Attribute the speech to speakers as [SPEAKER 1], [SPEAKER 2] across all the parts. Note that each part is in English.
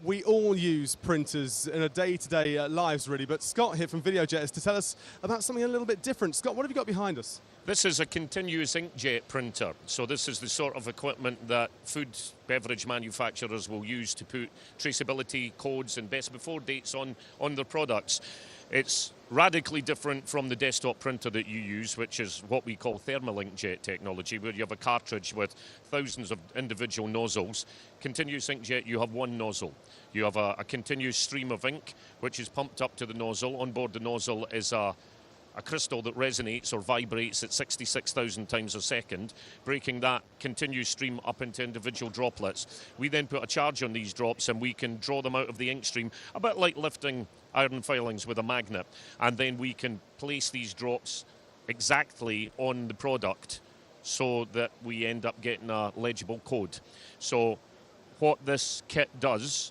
[SPEAKER 1] We all use printers in our day-to-day lives, really, but Scott here from Videojet is to tell us about something a little bit different. Scott, what have you got behind us?
[SPEAKER 2] This is a continuous inkjet printer. So this is the sort of equipment that food beverage manufacturers will use to put traceability codes and best before dates on their products. It's radically different from the desktop printer that you use, which is what we call thermal inkjet technology, where you have a cartridge with thousands of individual nozzles. Continuous inkjet, you have one nozzle. You have a continuous stream of ink, which is pumped up to the nozzle. On board the nozzle is a crystal that resonates or vibrates at 66,000 times a second, breaking that continuous stream up into individual droplets. We then put a charge on these drops and we can draw them out of the ink stream, a bit like lifting iron filings with a magnet. And then we can place these drops exactly on the product so that we end up getting a legible code. So what this kit does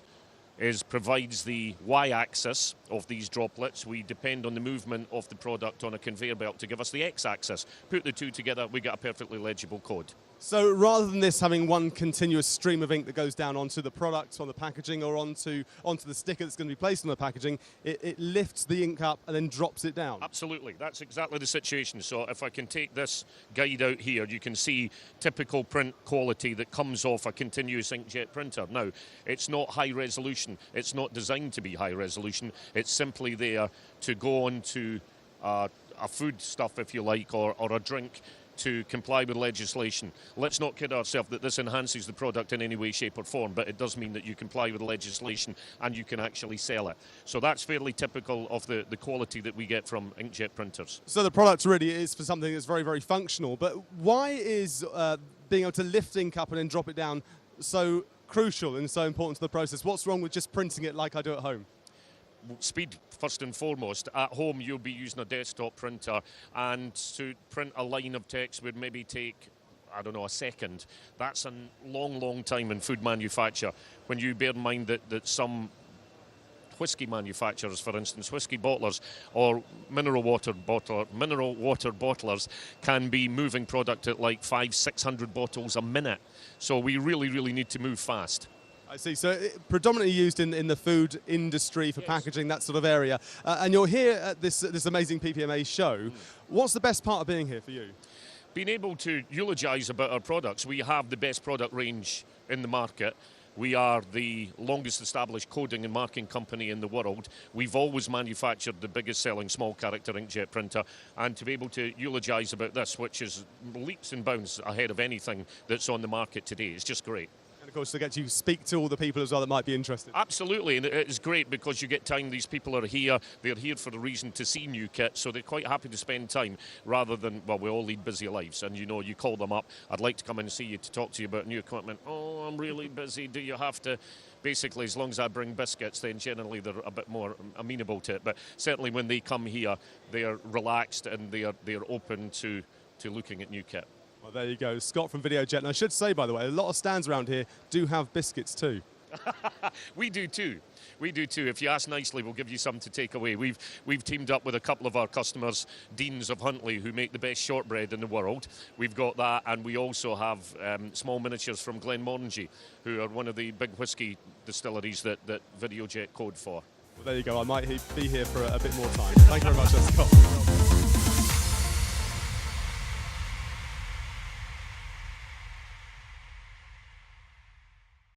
[SPEAKER 2] is provides the y-axis of these droplets. We depend on the movement of the product on a conveyor belt to give us the x-axis. Put the two together, we get a perfectly legible code.
[SPEAKER 1] So rather than this having one continuous stream of ink that goes down onto the product, on the packaging, or onto the sticker that's going to be placed on the packaging, it lifts the ink up and then drops it down?
[SPEAKER 2] Absolutely, that's exactly the situation. So if I can take this guide out here, you can see typical print quality that comes off a continuous inkjet printer. Now, it's not high resolution, it's not designed to be high resolution, it's simply there to go on to a food stuff, if you like, or a drink, to comply with legislation. Let's not kid ourselves that this enhances the product in any way, shape or form, but it does mean that you comply with legislation and you can actually sell it. So that's fairly typical of the quality that we get from inkjet printers.
[SPEAKER 1] So the product really is for something that's very, very functional, but why is being able to lift ink up and then drop it down so crucial and so important to the process? What's wrong with just printing it like I do at home?
[SPEAKER 2] Speed, first and foremost. At home, you'll be using a desktop printer, and to print a line of text would maybe take, I don't know, a second. That's a long, long time in food manufacture. When you bear in mind that some whiskey manufacturers, for instance, whiskey bottlers or mineral water bottlers can be moving product at like 500-600 bottles a minute. So we really, really need to move fast.
[SPEAKER 1] I see. So predominantly used in the food industry for packaging, that sort of area. And you're here at this amazing PPMA show. What's the best part of being here for you?
[SPEAKER 2] Being able to eulogise about our products. We have the best product range in the market. We are the longest established coding and marking company in the world. We've always manufactured the biggest selling small character inkjet printer, and to be able to eulogise about this, which is leaps and bounds ahead of anything that's on the market today, it's just great.
[SPEAKER 1] And of course, to get to speak to all the people as well that might be interested.
[SPEAKER 2] Absolutely, and it's great because you get time. These people are here. They're here for the reason to see new kit, so they're quite happy to spend time rather than, well, we all lead busy lives, and you know, you call them up, I'd like to come in and see you to talk to you about new equipment. Oh, I'm really busy. Do you have to? Basically, as long as I bring biscuits, then generally they're a bit more amenable to it. But certainly when they come here, they are relaxed and they are open to looking at new kit.
[SPEAKER 1] Well, there you go, Scott from Videojet. And I should say, by the way, a lot of stands around here do have biscuits too.
[SPEAKER 2] We do too. We do too. If you ask nicely, we'll give you some to take away. We've teamed up with a couple of our customers, Deans of Huntly, who make the best shortbread in the world. We've got that, and we also have small miniatures from Glenmorangie, who are one of the big whiskey distilleries that Videojet code for.
[SPEAKER 1] Well, there you go. I might be here for a bit more time. Thank you very much, Scott.